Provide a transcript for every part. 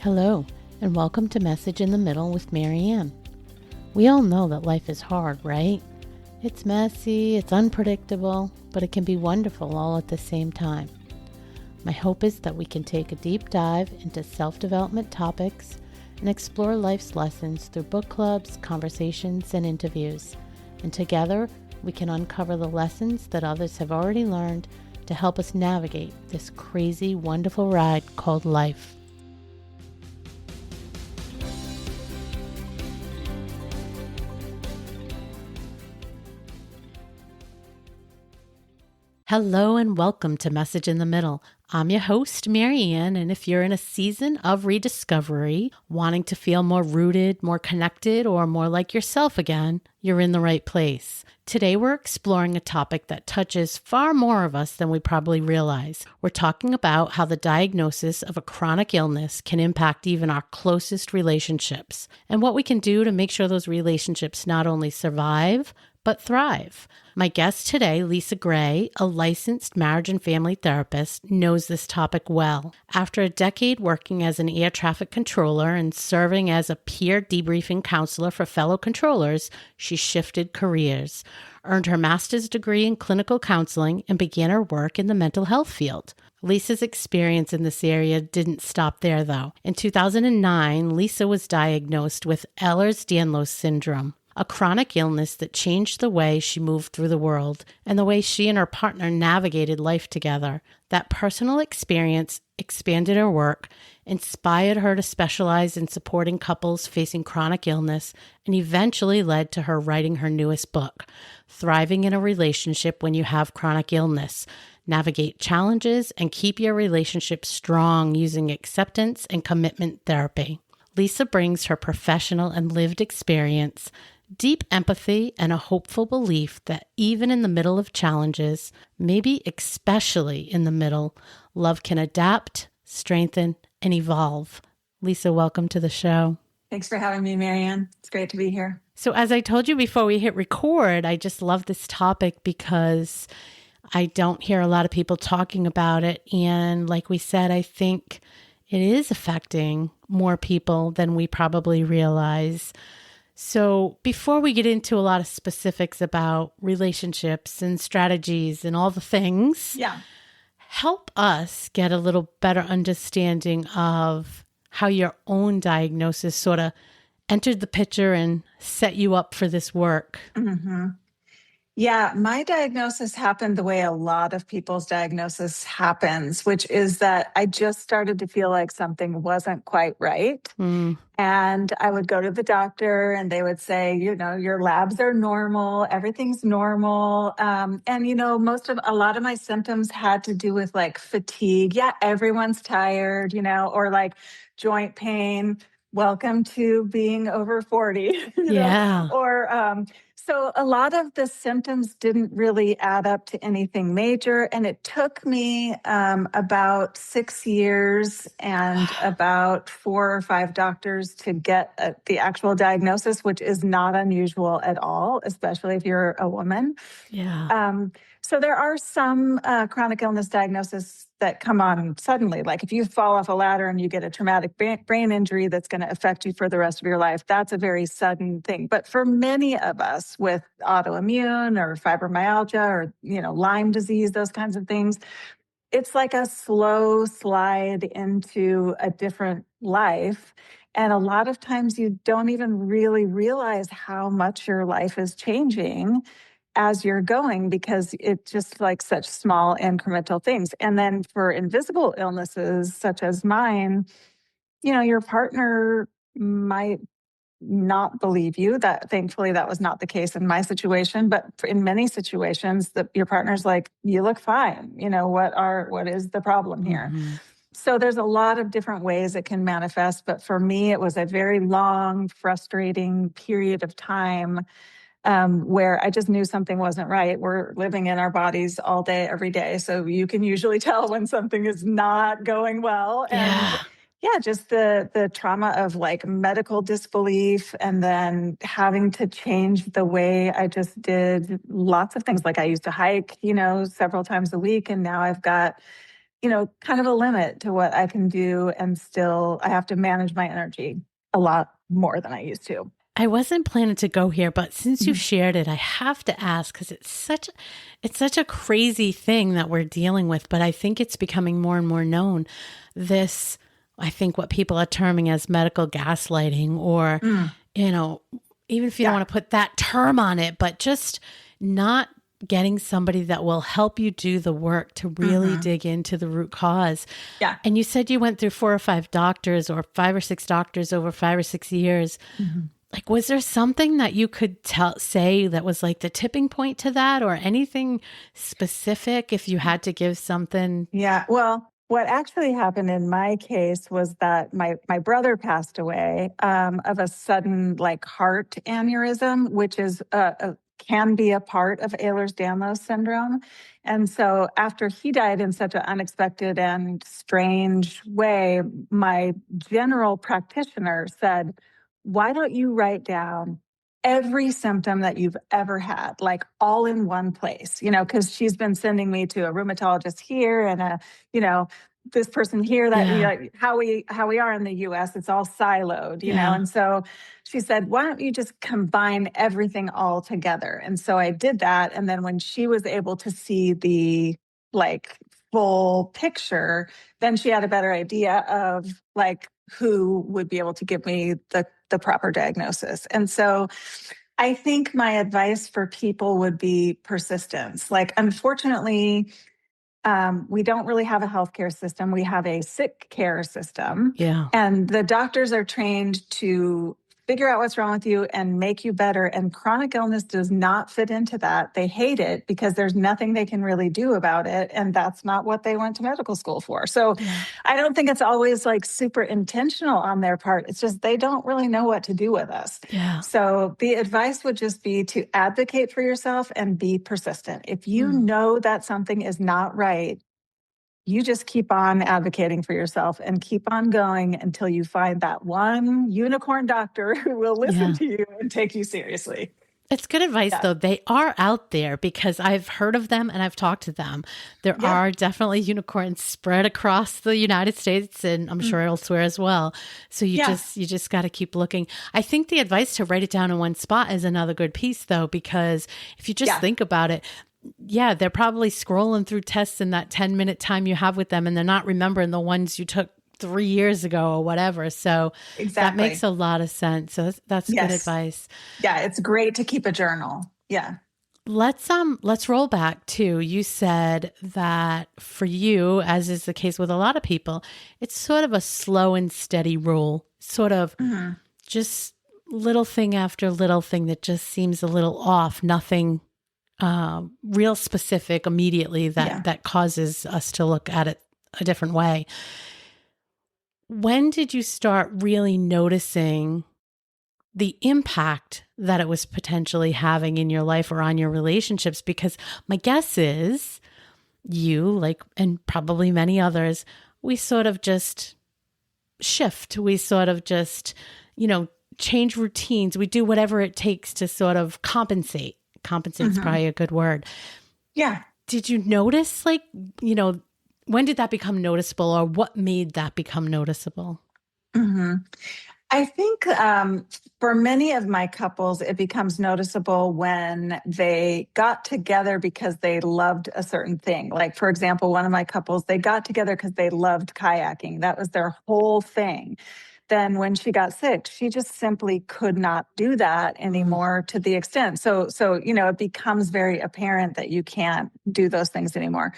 Hello, and welcome to Message in the Middle with Marianne. We all know that life is hard, right? It's messy, it's unpredictable, but it can be wonderful all at the same time. My hope is that we can take a deep dive into self-development topics and explore life's lessons through book clubs, conversations, and interviews. And together, we can uncover the lessons that others have already learned to help us navigate this crazy, wonderful ride called life. Hello and welcome to Message in the Middle. I'm your host, Marianne, and if you're in a season of rediscovery, wanting to feel more rooted, more connected, or more like yourself again, you're in the right place. Today, we're exploring a topic that touches far more of us than we probably realize. We're talking about how the diagnosis of a chronic illness can impact even our closest relationships, and what we can do to make sure those relationships not only survive, but thrive. My guest today, Lisa Gray, a licensed marriage and family therapist, knows this topic well. After a decade working as an air traffic controller and serving as a peer debriefing counselor for fellow controllers, she shifted careers, earned her master's degree in clinical counseling, and began her work in the mental health field. Lisa's experience in this area didn't stop there, though. In 2009, Lisa was diagnosed with Ehlers-Danlos syndrome, a chronic illness that changed the way she moved through the world and the way she and her partner navigated life together. That personal experience expanded her work, inspired her to specialize in supporting couples facing chronic illness, and eventually led to her writing her newest book, Thriving in a Relationship When You Have Chronic Illness: Navigate Challenges and Keep Your Relationship Strong Using Acceptance and Commitment Therapy. Lisa brings her professional and lived experience, deep empathy, and a hopeful belief that even in the middle of challenges, maybe especially in the middle, love can adapt, strengthen, and evolve. Lisa, welcome to the show. Thanks for having me, Marianne. It's great to be here. So as I told you before we hit record, I just love this topic because I don't hear a lot of people talking about it. And like we said, I think it is affecting more people than we probably realize. So before we get into a lot of specifics about relationships and strategies and all the things, help us get a little better understanding of how your own diagnosis sort of entered the picture and set you up for this work. Mm-hmm. Yeah, my diagnosis happened the way a lot of people's diagnosis happens, which is that I just started to feel like something wasn't quite right. And I would go to the doctor and they would say, your labs are normal, everything's normal. And, a lot of my symptoms had to do with like fatigue. Yeah, everyone's tired, or like joint pain. Welcome to being over 40, So a lot of the symptoms didn't really add up to anything major. And it took me about 6 years and about 4 or 5 doctors to get the actual diagnosis, which is not unusual at all, especially if you're a woman. So there are some chronic illness diagnoses that come on suddenly. Like if you fall off a ladder and you get a traumatic brain injury that's going to affect you for the rest of your life, that's a very sudden thing. But for many of us with autoimmune or fibromyalgia or, Lyme disease, those kinds of things, it's like a slow slide into a different life. And a lot of times you don't even really realize how much your life is changing as you're going, because it's just like such small incremental things. And then for invisible illnesses such as mine, your partner might not believe you. That thankfully that was not the case in my situation, but in many situations that your partner's like, you look fine. What is the problem here? So there's a lot of different ways it can manifest. But for me, it was a very long, frustrating period of time where I just knew something wasn't right. We're living in our bodies all day, every day. So you can usually tell when something is not going well. And just the trauma of like medical disbelief and then having to change the way I just did lots of things. Like I used to hike, several times a week. And now I've got kind of a limit to what I can do. And still, I have to manage my energy a lot more than I used to. I wasn't planning to go here, but since you Mhm. shared it, I have to ask because it's such a crazy thing that we're dealing with, but I think it's becoming more and more known. This, I think what people are terming as medical gaslighting, or, Mm, you know, even if you don't yeah. want to put that term on it, but just not getting somebody that will help you do the work to really Hmm. dig into the root cause. Yeah. And you said you went through 4 or 5 doctors or 5 or 6 doctors over 5 or 6 years. Mhm. Like, was there something that you could say that was like the tipping point to that, or anything specific if you had to give something? Yeah. Well, what actually happened in my case was that my brother passed away of a sudden like heart aneurysm, which is can be a part of Ehlers-Danlos syndrome. And so after he died in such an unexpected and strange way, my general practitioner said, "Why don't you write down every symptom that you've ever had, like all in one place?" Because she's been sending me to a rheumatologist here and you know, this person here, that Yeah. how we are in the US, it's all siloed. Yeah. And so she said, "Why don't you just combine everything all together?" And so I did that. And then when she was able to see the like full picture, then she had a better idea of like who would be able to give me the proper diagnosis. And so I think my advice for people would be persistence. Like, unfortunately, we don't really have a healthcare system. We have a sick care system, Yeah. and the doctors are trained to figure out what's wrong with you and make you better. And chronic illness does not fit into that. They hate it because there's nothing they can really do about it. And that's not what they went to medical school for. So Yeah. I don't think it's always like super intentional on their part. It's just they don't really know what to do with us. Yeah. So the advice would just be to advocate for yourself and be persistent. If you Mm. know that something is not right, you just keep on advocating for yourself and keep on going until you find that one unicorn doctor who will listen Yeah. to you and take you seriously. It's good advice, Yeah. though. They are out there because I've heard of them and I've talked to them. There Yeah. are definitely unicorns spread across the United States, and I'm sure Mm. elsewhere as well. So you Yeah. just got to keep looking. I think the advice to write it down in one spot is another good piece, though, because if you just Yeah. think about it, yeah, they're probably scrolling through tests in that 10-minute time you have with them, and they're not remembering the ones you took 3 years ago or whatever. So that makes Exactly. a lot of sense. So that's good Yes. advice. Yeah. It's great to keep a journal. Yeah. Let's roll back to, you said that for you, as is the case with a lot of people, it's sort of a slow and steady roll, sort of Mhm. just little thing after little thing that just seems a little off, nothing real specific immediately that Yeah. that causes us to look at it a different way. When did you start really noticing the impact that it was potentially having in your life or on your relationships? Because my guess is you, like, and probably many others, we sort of just shift. We sort of just, you know, change routines. We do whatever it takes to sort of compensate. Compensate's Mhm. probably a good word. Yeah. Did you notice, like, you know, when did that become noticeable, or what made that become noticeable? Mhm. I think for many of my couples, it becomes noticeable when they got together because they loved a certain thing. Like, for example, one of my couples, they got together because they loved kayaking. That was their whole thing. Then when she got sick, she just simply could not do that Mm, anymore to the extent. So it becomes very apparent that you can't do those things anymore.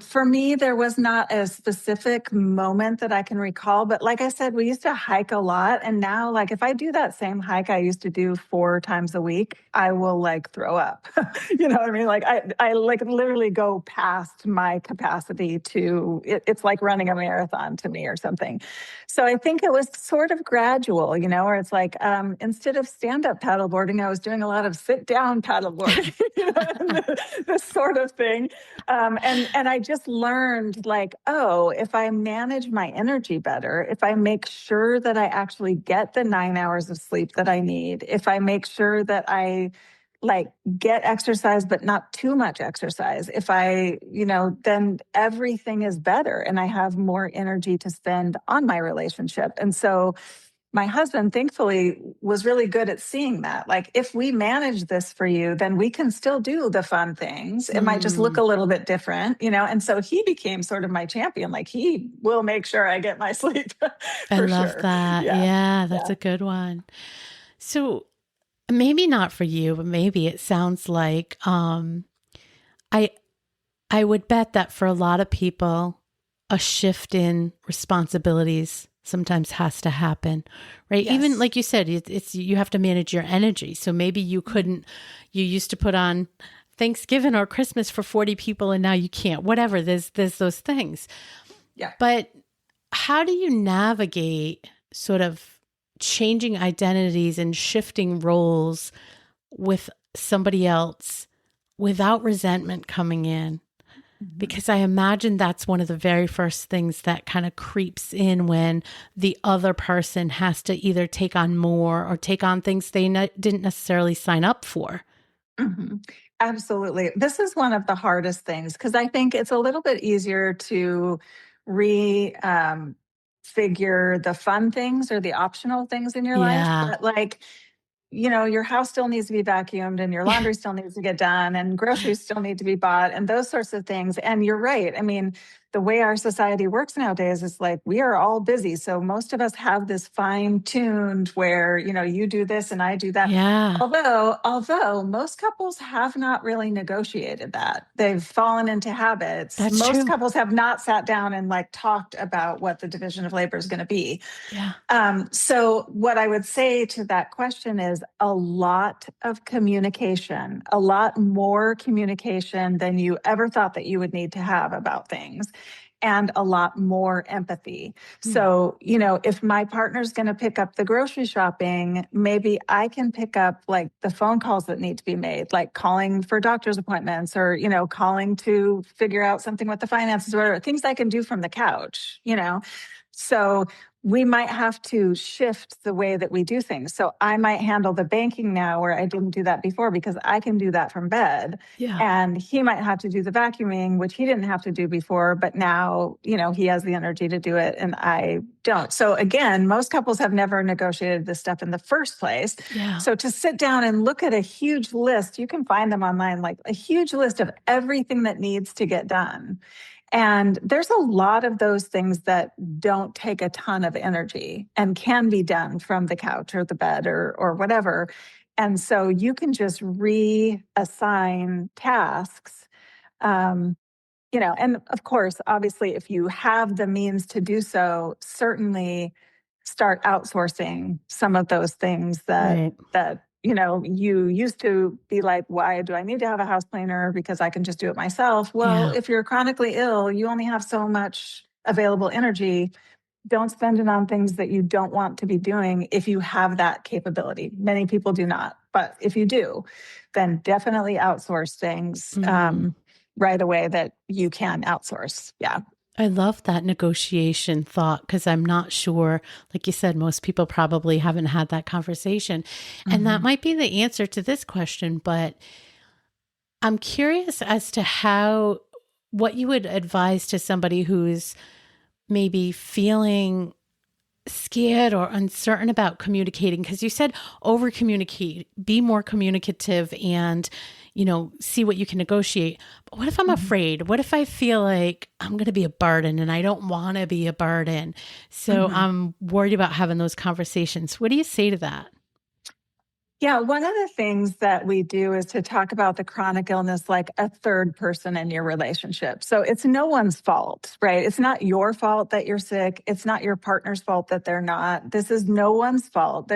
For me, there was not a specific moment that I can recall, but like I said, we used to hike a lot. And now, like, if I do that same hike I used to do 4 times a week, I will like throw up. You know what I mean? Like, I like literally go past my capacity it's like running a marathon to me or something. So I think it was sort of gradual, where it's like instead of stand up paddleboarding, I was doing a lot of sit down paddleboarding, this sort of thing. And I just learned like, oh, if I manage my energy better, if I make sure that I actually get the 9 hours of sleep that I need, if I make sure that I like get exercise, but not too much exercise, if I, then everything is better and I have more energy to spend on my relationship. And so my husband, thankfully, was really good at seeing that. Like, if we manage this for you, then we can still do the fun things. It might just look Mm, a little bit different, And so he became sort of my champion. Like, he will make sure I get my sleep I for love sure. that. Yeah. Yeah, that's Yeah. a good one. So maybe not for you, but maybe it sounds like I I would bet that for a lot of people, a shift in responsibilities sometimes has to happen, right? Even Yes. like you said, it's you have to manage your energy. So maybe you couldn't, you used to put on Thanksgiving or Christmas for 40 people and now you can't, whatever. There's those things. Yeah. But how do you navigate sort of changing identities and shifting roles with somebody else without resentment coming in? Mhm. Because I imagine that's one of the very first things that kind of creeps in when the other person has to either take on more or take on things they didn't necessarily sign up for. Mhm. Absolutely. This is one of the hardest things because I think it's a little bit easier to re figure the fun things or the optional things in your life. Yeah. But like, your house still needs to be vacuumed and your laundry still needs to get done and groceries still need to be bought and those sorts of things. And you're right. I mean, the way our society works nowadays is like we are all busy. So most of us have this fine tuned where, you do this and I do that. Yeah. Although most couples have not really negotiated that. They've fallen into habits. That's Most true. couples have not sat down and like talked about what the division of labor is going to be. Yeah. So, what I would say to that question is a lot of communication, a lot more communication than you ever thought that you would need to have about things, and a lot more empathy. Hmm. So, if my partner's going to pick up the grocery shopping, maybe I can pick up like the phone calls that need to be made, like calling for doctor's appointments or, calling to figure out something with the finances or whatever, things I can do from the couch. So, we might have to shift the way that we do things. So I might handle the banking now where I didn't do that before because I can do that from bed. Yeah. And he might have to do the vacuuming, which he didn't have to do before, but now, he has the energy to do it and I don't. So again, most couples have never negotiated this stuff in the first place. Yeah. So to sit down and look at a huge list, you can find them online, like a huge list of everything that needs to get done. And there's a lot of those things that don't take a ton of energy and can be done from the couch or the bed or whatever. And so you can just reassign tasks. Um, and of course, obviously, if you have the means to do so, certainly start outsourcing some of those things Right. that you used to be like, why do I need to have a house cleaner? Because I can just do it myself. Well, Yeah. if you're chronically ill, you only have so much available energy. Don't spend it on things that you don't want to be doing if you have that capability. Many people do not, but if you do, then definitely outsource things Mm. right away that you can outsource. Yeah. I love that negotiation thought because I'm not sure, like you said, most people probably haven't had that conversation. And that Mhm. might be the answer to this question, but I'm curious as to what you would advise to somebody who's maybe feeling scared or uncertain about communicating because you said over communicate, be more communicative and see what you can negotiate. But what if I'm Mhm. afraid? What if I feel like I'm going to be a burden and I don't want to be a burden? So Mhm. I'm worried about having those conversations. What do you say to that? Yeah, one of the things that we do is to talk about the chronic illness like a third person in your relationship. So it's no one's fault, right? It's not your fault that you're sick. It's not your partner's fault that they're not. This is no one's fault.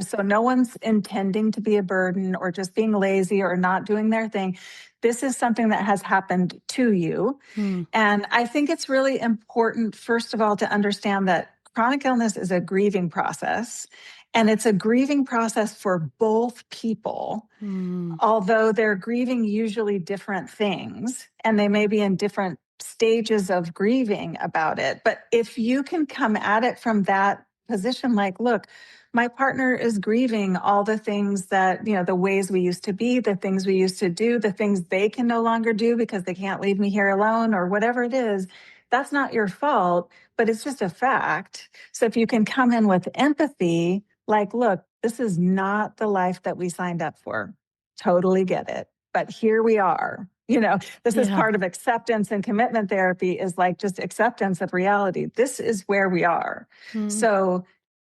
So no one's intending to be a burden or just being lazy or not doing their thing. This is something that has happened to you. Hmm. And I think it's really important, first of all, to understand that chronic illness is a grieving process. And it's a grieving process for both people, Hmm. although they're grieving usually different things and they may be in different stages of grieving about it. But if you can come at it from that position like, look, my partner is grieving all the things that, the ways we used to be, the things we used to do, the things they can no longer do because they can't leave me here alone or whatever it is. That's not your fault, but it's just a fact. So if you can come in with empathy, like, look, this is not the life that we signed up for. Totally get it. But here we are. This is Yeah. part of acceptance and commitment therapy, is like just acceptance of reality. This is where we are. Mm, So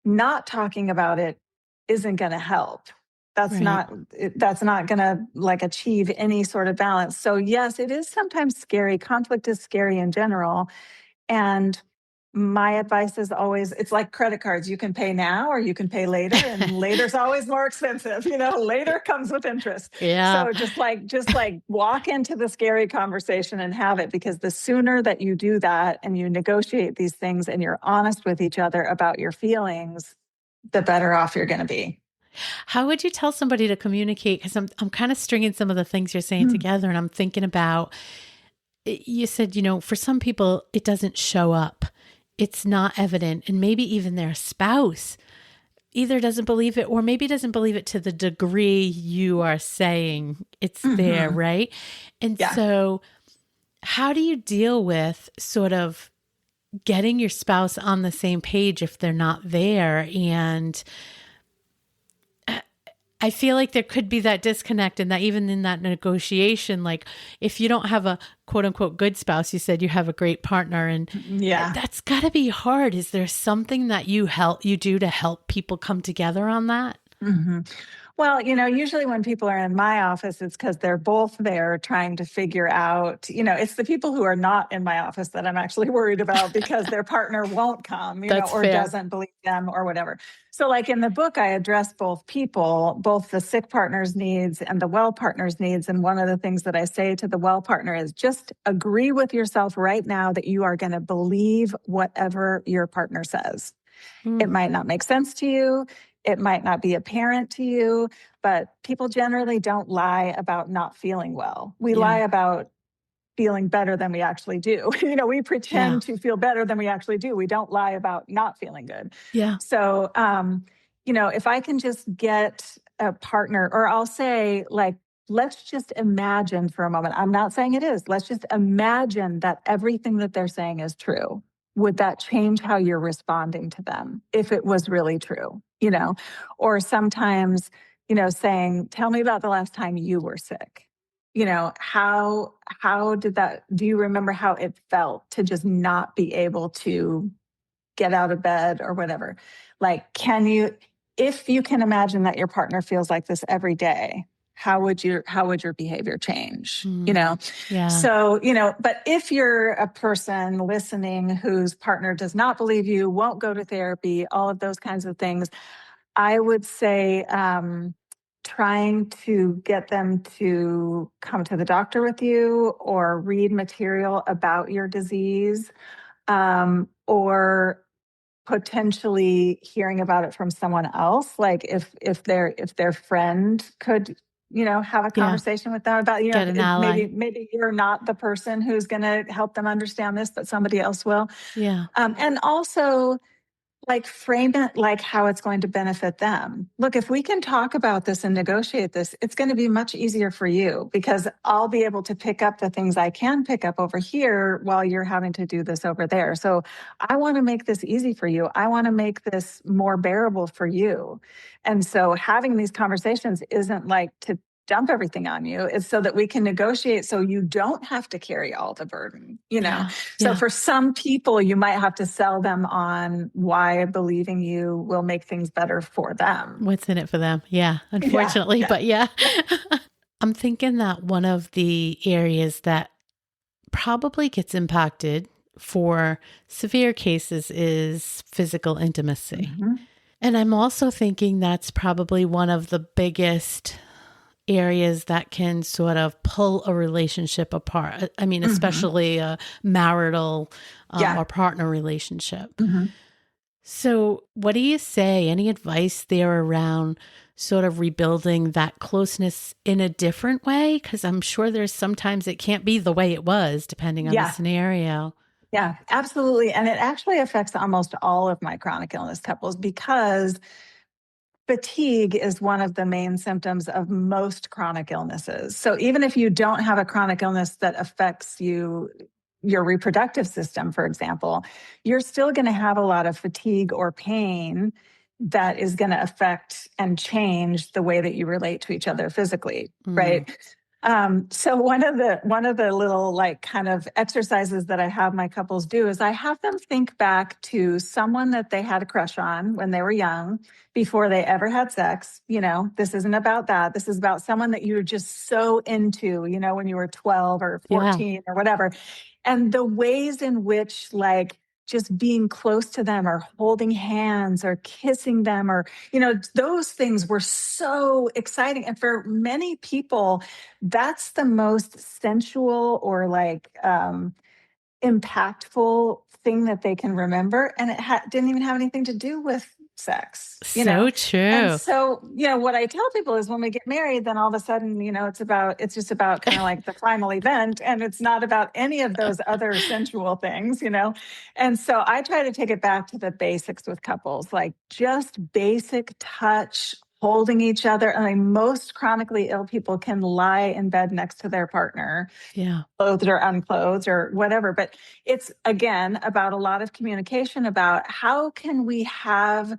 not talking about it isn't going to help. That's right. not that's not going to like achieve any sort of balance. So yes, it is sometimes scary. Conflict is scary in general. And my advice is always, it's like credit cards. You can pay now or you can pay later, and later's always more expensive. Later comes with interest. Yeah. So just like walk into the scary conversation and have it, because the sooner that you do that and you negotiate these things and you're honest with each other about your feelings, the better off you're going to be. How would you tell somebody to communicate? Because I'm kind of stringing some of the things you're saying together, and I'm thinking about, you said, for some people, it doesn't show up. It's not evident. And maybe even their spouse either doesn't believe it, or maybe doesn't believe it to the degree you are saying it's there, right? And Yeah. so how do you deal with sort of getting your spouse on the same page if they're not there? And I feel like there could be that disconnect, and that even in that negotiation, like if you don't have a quote unquote good spouse, you said you have a great partner, and Yeah. that's got to be hard. Is there something that you do to help people come together on that? Well, usually when people are in my office, it's because they're both there trying to figure out, it's the people who are not in my office that I'm actually worried about, because their partner won't come, That's or fair. doesn't believe them or whatever. So like in the book, I address both people, both the sick partner's needs and the well partner's needs. And one of the things that I say to the well partner is just agree with yourself right now that you are going to believe whatever your partner says. It Mm, might not make sense to you. It might not be apparent to you, but people generally don't lie about not feeling well. We lie yeah. about feeling better than we actually do. We Yeah. pretend to feel better than we actually do. We don't lie about not feeling good. Yeah. So, if I can just get a partner, or I'll say, like, let's just imagine for a moment. I'm not saying it is. Let's just imagine that everything that they're saying is true. Would that change how you're responding to them if it was really true? Or sometimes, saying, tell me about the last time you were sick. How did that, do you remember how it felt to just not be able to get out of bed or whatever? Like, if you can imagine that your partner feels like this every day, how would your behavior change? Mm, yeah. So, but if you're a person listening whose partner does not believe you, won't go to therapy, all of those kinds of things, I would say, trying to get them to come to the doctor with you or read material about your disease, or potentially hearing about it from someone else. Like if their friend could, have a Yeah. conversation with them about, Get an ally. maybe you're not the person who's going to help them understand this, but somebody else will. Yeah. And also, like, frame it like how it's going to benefit them. Look, if we can talk about this and negotiate this, it's going to be much easier for you, because I'll be able to pick up the things I can pick up over here while you're having to do this over there. So I want to make this easy for you. I want to make this more bearable for you. And so having these conversations isn't like to dump everything on you. It's so that we can negotiate so you don't have to carry all the burden. Yeah. So Yeah. for some people, you might have to sell them on why believing you will make things better for them. What's in it for them? Yeah. Yeah. Unfortunately, Yeah. but yeah. Yeah. I'm thinking that one of the areas that probably gets impacted for severe cases is physical intimacy. Mhm. And I'm also thinking that's probably one of the biggest areas that can sort of pull a relationship apart. I mean, Mhm. especially a marital Yeah. or partner relationship. Mhm. So, what do you say? Any advice there around sort of rebuilding that closeness in a different way? Because I'm sure there's sometimes it can't be the way it was, depending on the Yeah. scenario. Yeah, absolutely. And it actually affects almost all of my chronic illness couples because fatigue is one of the main symptoms of most chronic illnesses. So even if you don't have a chronic illness that affects your reproductive system, for example, you're still going to have a lot of fatigue or pain that is going to affect and change the way that you relate to each other physically, Mm, right? So one of the little like kind of exercises that I have my couples do is I have them think back to someone that they had a crush on when they were young before they ever had sex. This isn't about that. This is about someone that you were just so into, when you were 12 or yeah. 14 or whatever. And the ways in which, like, just being close to them or holding hands or kissing them or, those things were so exciting. And for many people, that's the most sensual or like impactful thing that they can remember. And it didn't even have anything to do with sex. So And true. so, what I tell people is when we get married, then all of a sudden, it's just about kind of like the final event. And it's not about any of those other sensual things. And so I try to take it back to the basics with couples, like just basic touch, holding each other. I mean, most chronically ill people can lie in bed next to their partner, Yeah. clothed or unclothed or whatever. But it's again about a lot of communication about how can we have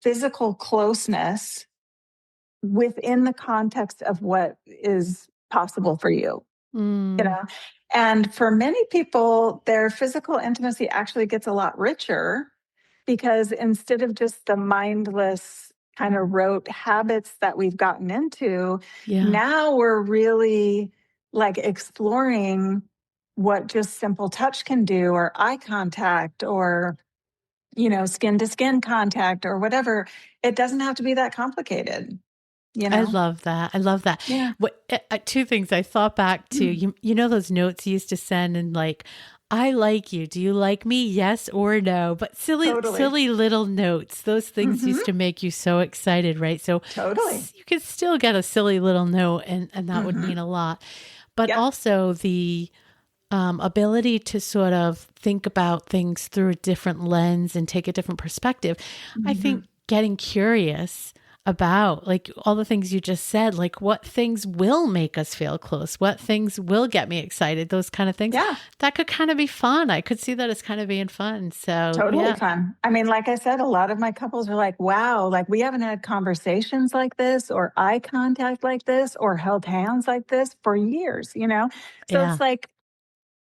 physical closeness within the context of what is possible for you, you Mm, know? And for many people, their physical intimacy actually gets a lot richer because instead of just the mindless kind of rote habits that we've gotten into, yeah. now we're really like exploring what just simple touch can do, or eye contact, or skin to skin contact, or whatever. It doesn't have to be that complicated, you I know? love that. I love that. Yeah. Two things I thought back to Mm, you know those notes you used to send and like, I like you. Do you like me? Yes or no? But totally. silly little notes. Those things Hmm. used to make you so excited, right? So Totally. you could still get a silly little note and that would mean Hmm. a lot. But Yep. also the ability to sort of think about things through a different lens and take a different perspective. I think Hmm. getting curious about like all the things you just said, like what things will make us feel close, what things will get me excited, those kind of things. Yeah. That could kind of be fun. I could see that as kind of being fun. So, Totally yeah, fun. I mean, like I said, a lot of my couples are like, wow, like we haven't had conversations like this, or eye contact like this, or held hands like this for years. So yeah, it's like,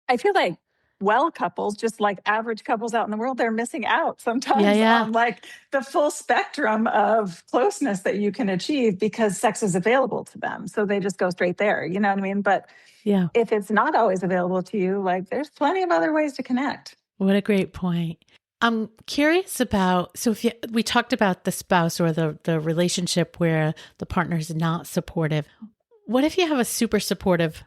I feel like well couples, just like average couples out in the world, they're missing out yeah, sometimes yeah, on like the full spectrum of closeness that you can achieve because sex is available to them. So they just go straight there. You know what I mean? But yeah. if it's not always available to you, like there's plenty of other ways to connect. What a great point. I'm curious about so if you, we talked about the spouse or the relationship where the partner is not supportive. What if you have a super supportive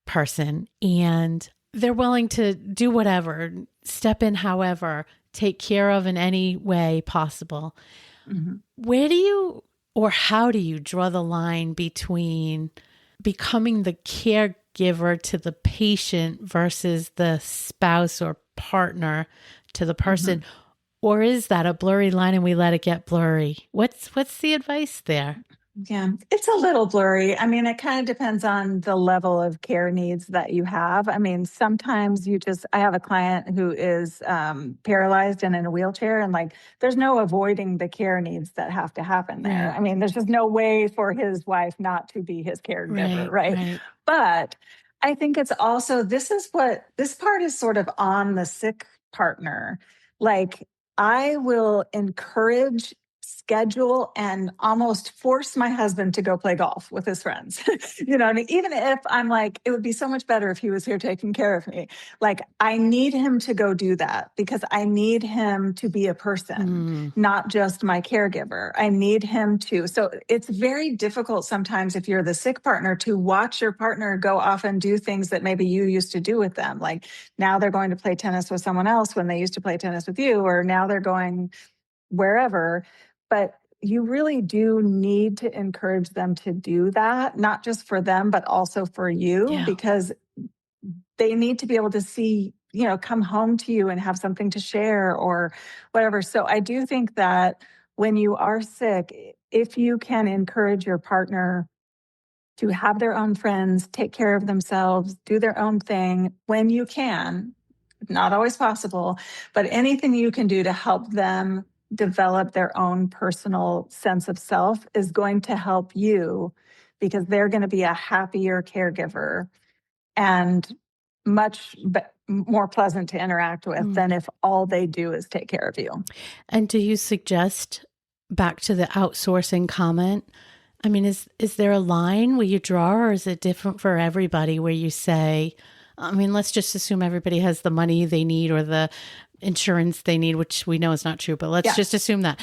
person and they're willing to do whatever, step in however, take care of in any way possible? Mhm. Where do you or how do you draw the line between becoming the caregiver to the patient versus the spouse or partner to the person? Mhm. Or is that a blurry line and we let it get blurry? What's the advice there? Yeah, it's a little blurry. I mean, it kind of depends on the level of care needs that you have. I mean, sometimes I have a client who is paralyzed and in a wheelchair, and like, there's no avoiding the care needs that have to happen there. Right, I mean, there's just no way for his wife not to be his caregiver, right, right? right. But I think it's also, this part is sort of on the sick partner. Like, I will encourage, schedule, and almost force my husband to go play golf with his friends. I mean, even if I'm like, it would be so much better if he was here taking care of me. Like, I need him to go do that because I need him to be a person, Mm, not just my caregiver. I need him to. So it's very difficult sometimes if you're the sick partner to watch your partner go off and do things that maybe you used to do with them. Like, now they're going to play tennis with someone else when they used to play tennis with you, or now they're going wherever. But you really do need to encourage them to do that, not just for them, but also for you, yeah. because they need to be able to see come home to you and have something to share or whatever. So I do think that when you are sick, if you can encourage your partner to have their own friends, take care of themselves, do their own thing when you can, not always possible, but anything you can do to help them develop their own personal sense of self is going to help you because they're going to be a happier caregiver and much more pleasant to interact with than if all they do is take care of you. And do you suggest, back to the outsourcing comment, I mean, is there a line where you draw, or is it different for everybody where you say, I mean, let's just assume everybody has the money they need or the insurance they need, which we know is not true, but let's just assume that.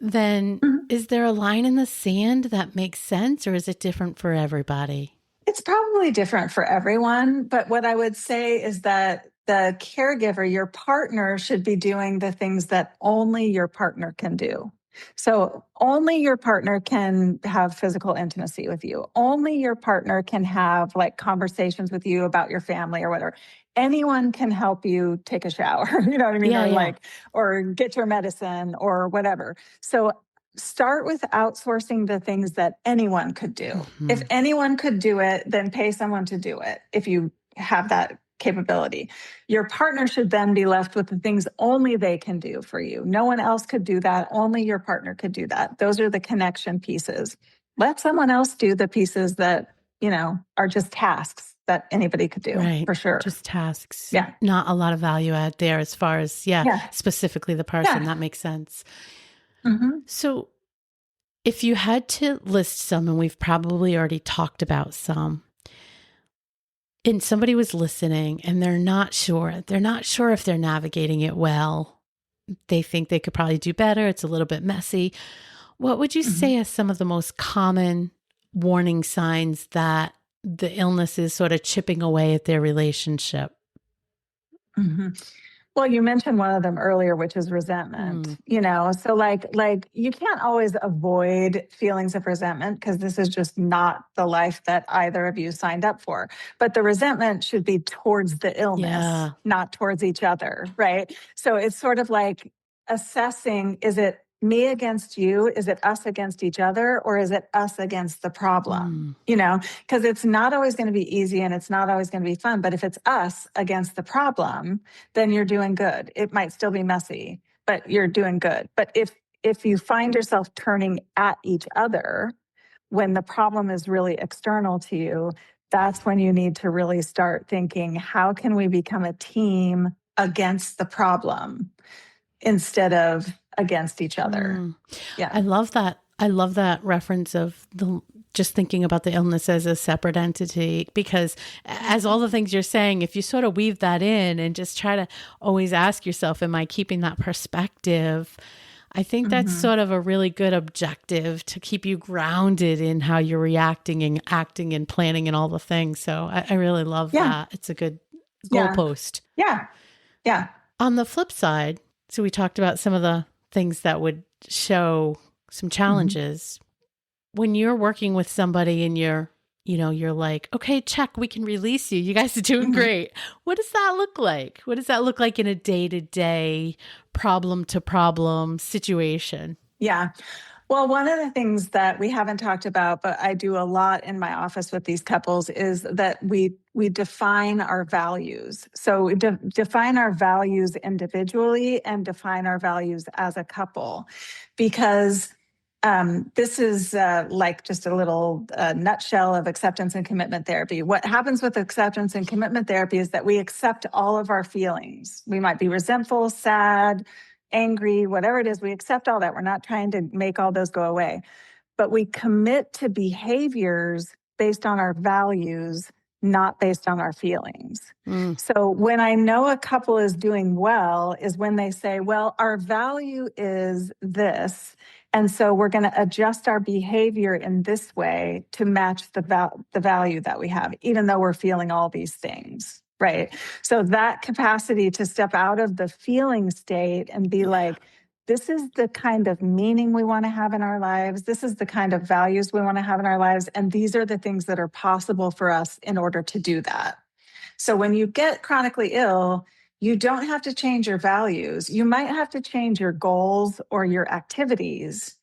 Then is there a line in the sand that makes sense, or is it different for everybody? It's probably different for everyone, but what I would say is that the caregiver, your partner, should be doing the things that only your partner can do. So only your partner can have physical intimacy with you. Only your partner can have like conversations with you about your family or whatever. Anyone can help you take a shower, you know what I mean? Or get your medicine or whatever. So start with outsourcing the things that anyone could do. If anyone could do it, then pay someone to do it if you have that capability. Your partner should then be left with the things only they can do for you. No one else could do that. Only your partner could do that. Those are the connection pieces. Let someone else do the pieces that, are just tasks that anybody could do, right, for sure. Just tasks. Yeah. Not a lot of value add there as far as, specifically the person. That makes sense. So if you had to list some, and we've probably already talked about some, and somebody was listening and they're not sure if they're navigating it well, they think they could probably do better, it's a little bit messy, what would you say are some of the most common warning signs that the illness is sort of chipping away at their relationship? Well, you mentioned one of them earlier, which is resentment. So like you can't always avoid feelings of resentment because this is just not the life that either of you signed up for. But the resentment should be towards the illness, not towards each other, right? So it's sort of like assessing, is it me against you? Is it us against each other? Or is it us against the problem? Because it's not always going to be easy and it's not always going to be fun. But if it's us against the problem, then you're doing good. It might still be messy, but you're doing good. But if you find yourself turning at each other when the problem is really external to you, that's when you need to really start thinking, how can we become a team against the problem instead of against each other? Yeah. I love that. I love that reference of just thinking about the illness as a separate entity, because as all the things you're saying, if you sort of weave that in and just try to always ask yourself, am I keeping that perspective? I think that's sort of a really good objective to keep you grounded in how you're reacting and acting and planning and all the things. So I really love that. It's a good goalpost. Yeah. On the flip side, so we talked about some of the things that would show some challenges. When you're working with somebody and you're like, okay, check, we can release you. You guys are doing great. What does that look like? What does that look like in a day-to-day, problem-to-problem situation? Yeah. Well, one of the things that we haven't talked about, but I do a lot in my office with these couples, is that we define our values. So we define our values individually and define our values as a couple, because this is like just a little nutshell of acceptance and commitment therapy. What happens with acceptance and commitment therapy is that we accept all of our feelings. We might be resentful, sad, angry, whatever it is, we accept all that. We're not trying to make all those go away, but we commit to behaviors based on our values, not based on our feelings. So when I know a couple is doing well is when they say, well, our value is this, and so we're going to adjust our behavior in this way to match the value that we have, even though we're feeling all these things. Right. So that capacity to step out of the feeling state and be like, this is the kind of meaning we want to have in our lives. This is the kind of values we want to have in our lives. And these are the things that are possible for us in order to do that. So when you get chronically ill, You don't have to change your values. You might have to change your goals or your activities,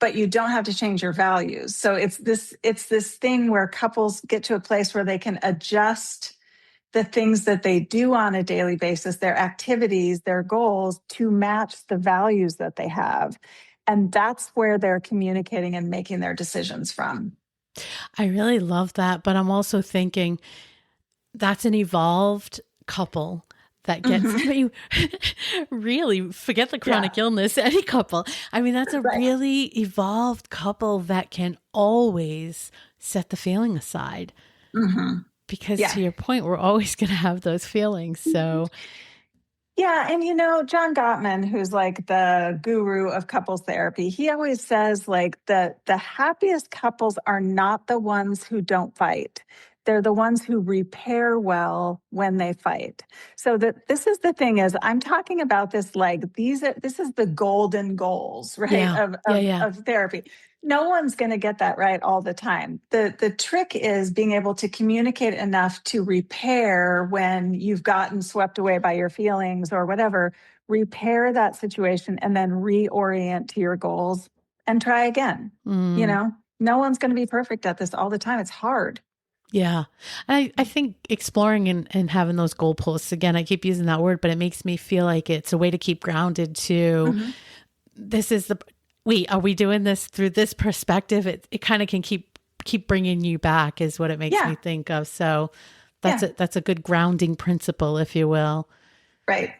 but you don't have to change your values. So it's this thing where couples get to a place where they can adjust the things that they do on a daily basis, their activities, their goals, to match the values that they have. And that's where they're communicating and making their decisions from. I really love that. But I'm also thinking that's an evolved couple that gets, I Hmm. mean, really forget the Yeah, chronic illness, any couple. I mean, that's a right. really evolved couple that can always set the feeling aside. Hmm. Because Yeah. to your point, we're always going to have those feelings. So, Yeah, and John Gottman, who's like the guru of couples therapy, he always says like the happiest couples are not the ones who don't fight. They're the ones who repair well when they fight. So that this is the thing is I'm talking about this like this is the golden goals, right? yeah, Of yeah, of yeah. of therapy. No one's going to get that right all the time. The trick is being able to communicate enough to repair when you've gotten swept away by your feelings or whatever, repair that situation and then reorient to your goals and try again. You Mm, know, no one's going to be perfect at this all the time. It's hard. yeah. And I think exploring and having those goalposts, again, I keep using that word, but it makes me feel like it's a way to keep grounded to Hmm. this is the, wait, are we doing this through this perspective? It kind of can keep bringing you back is what it makes me Yeah. think of. So Yeah. that's a good grounding principle, if you will. Right.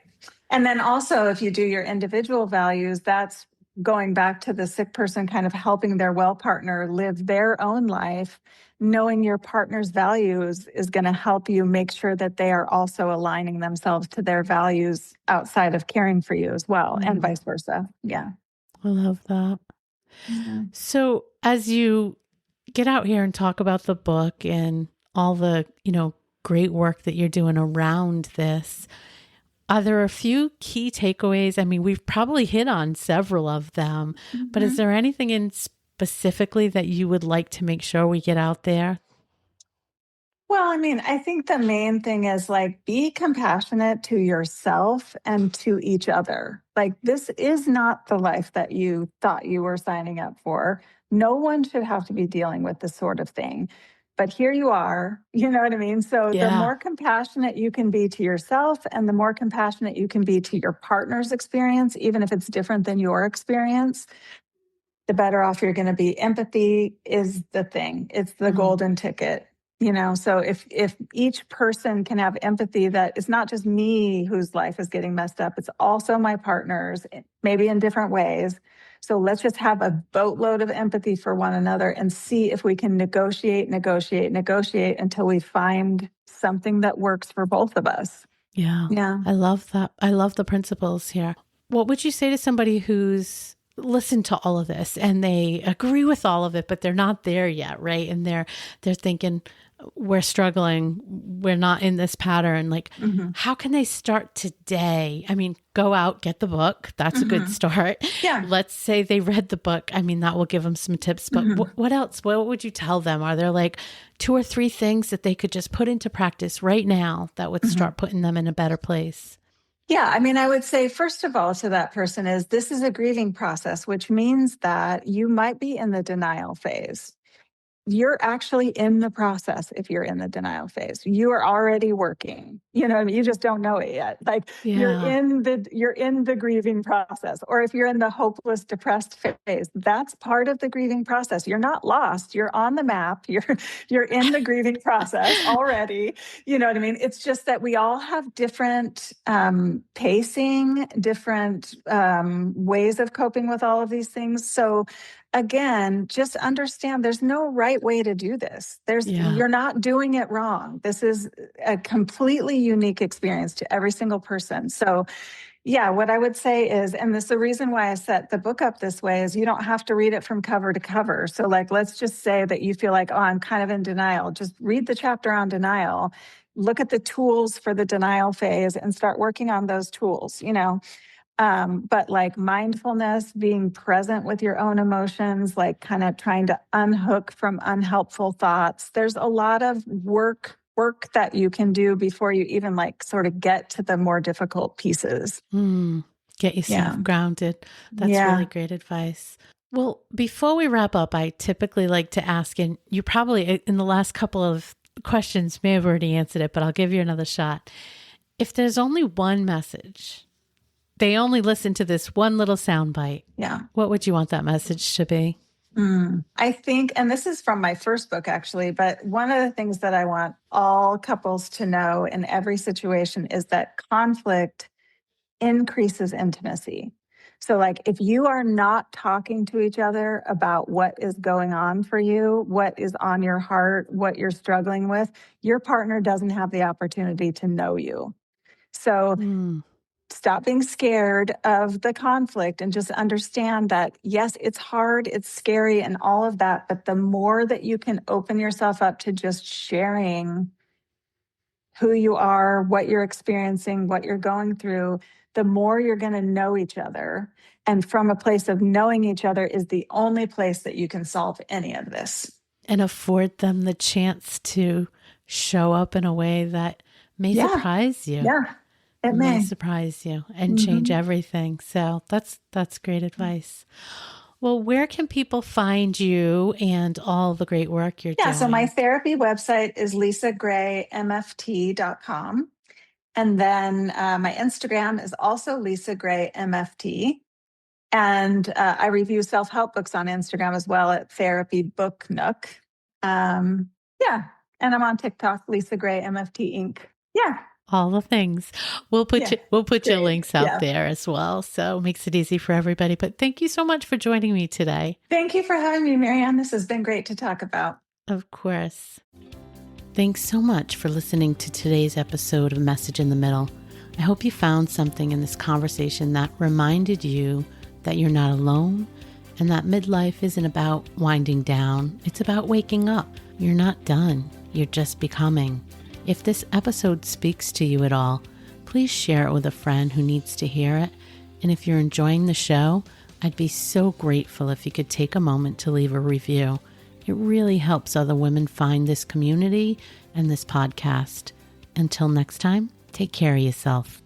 And then also, if you do your individual values, that's going back to the sick person kind of helping their well partner live their own life. Knowing your partner's values is going to help you make sure that they are also aligning themselves to their values outside of caring for you as well, and Mm, vice versa. Yeah. I love that. Yeah. So as you get out here and talk about the book and all the, great work that you're doing around this, are there a few key takeaways? I mean, we've probably hit on several of them, but is Mhm. there anything in specifically that you would like to make sure we get out there? Well, I mean, I think the main thing is like be compassionate to yourself and to each other. Like, this is not the life that you thought you were signing up for. No one should have to be dealing with this sort of thing. But here you are, you know what I mean? So, the Yeah. more compassionate you can be to yourself and the more compassionate you can be to your partner's experience, even if it's different than your experience, the better off you're going to be. Empathy is the thing. It's the Mm, golden ticket. So if each person can have empathy, that it's not just me whose life is getting messed up, it's also my partners, maybe in different ways. So let's just have a boatload of empathy for one another and see if we can negotiate until we find something that works for both of us. yeah. Yeah. I love that. I love the principles here. What would you say to somebody who's listened to all of this and they agree with all of it, but they're not there yet, right? And they're thinking, we're struggling, we're not in this pattern. Like, Hmm. how can they start today? I mean, go out, get the book. That's a good Hmm. start. Yeah. Let's say they read the book. I mean, that will give them some tips. But Hmm. what else? What would you tell them? Are there like two or three things that they could just put into practice right now that would Hmm. start putting them in a better place? Yeah, I mean, I would say, first of all, to that person is this is a grieving process, which means that you might be in the denial phase. You're actually in the process if you're in the denial phase. You are already working. What I mean? You just don't know it yet. Like Yeah. you're in the grieving process. Or if you're in the hopeless, depressed phase, that's part of the grieving process. You're not lost. You're on the map. You're in the grieving process already. You know what I mean? It's just that we all have different pacing, different ways of coping with all of these things. So again, just understand there's no right way to do this. Yeah. You're not doing it wrong. This is a completely unique experience to every single person. So, yeah, what I would say is, and this the reason why I set the book up this way is you don't have to read it from cover to cover. So, like, let's just say that you feel like, oh, I'm kind of in denial. Just read the chapter on denial. Look at the tools for the denial phase and start working on those tools. But like mindfulness, being present with your own emotions, like kind of trying to unhook from unhelpful thoughts. There's a lot of work work that you can do before you even like sort of get to the more difficult pieces. Get yourself Yeah. grounded. That's Yeah. really great advice. Well, before we wrap up, I typically like to ask, and you probably in the last couple of questions may have already answered it, but I'll give you another shot. If there's only one message, they only listen to this one little soundbite. Yeah. What would you want that message to be? I think, and this is from my first book actually, but one of the things that I want all couples to know in every situation is that conflict increases intimacy. So, like, if you are not talking to each other about what is going on for you, what is on your heart, what you're struggling with, your partner doesn't have the opportunity to know you. So, stop being scared of the conflict and just understand that, yes, it's hard, it's scary, and all of that. But the more that you can open yourself up to just sharing who you are, what you're experiencing, what you're going through, the more you're going to know each other. And from a place of knowing each other is the only place that you can solve any of this. And afford them the chance to show up in a way that may surprise you. Yeah, it may may surprise you and change everything. So that's great advice. Well, where can people find you and all the great work you're doing? So my therapy website is lisagraymft.com. And then my Instagram is also lisagraymft. And I review self-help books on Instagram as well at Therapy Book Nook. And I'm on TikTok, Lisa Gray MFT Inc. Yeah. All the things. We'll put your links out there as well. So it makes it easy for everybody. But thank you so much for joining me today. Thank you for having me, Marianne. This has been great to talk about. Of course. Thanks so much for listening to today's episode of Message in the Middle. I hope you found something in this conversation that reminded you that you're not alone and that midlife isn't about winding down. It's about waking up. You're not done. You're just becoming. If this episode speaks to you at all, please share it with a friend who needs to hear it. And if you're enjoying the show, I'd be so grateful if you could take a moment to leave a review. It really helps other women find this community and this podcast. Until next time, take care of yourself.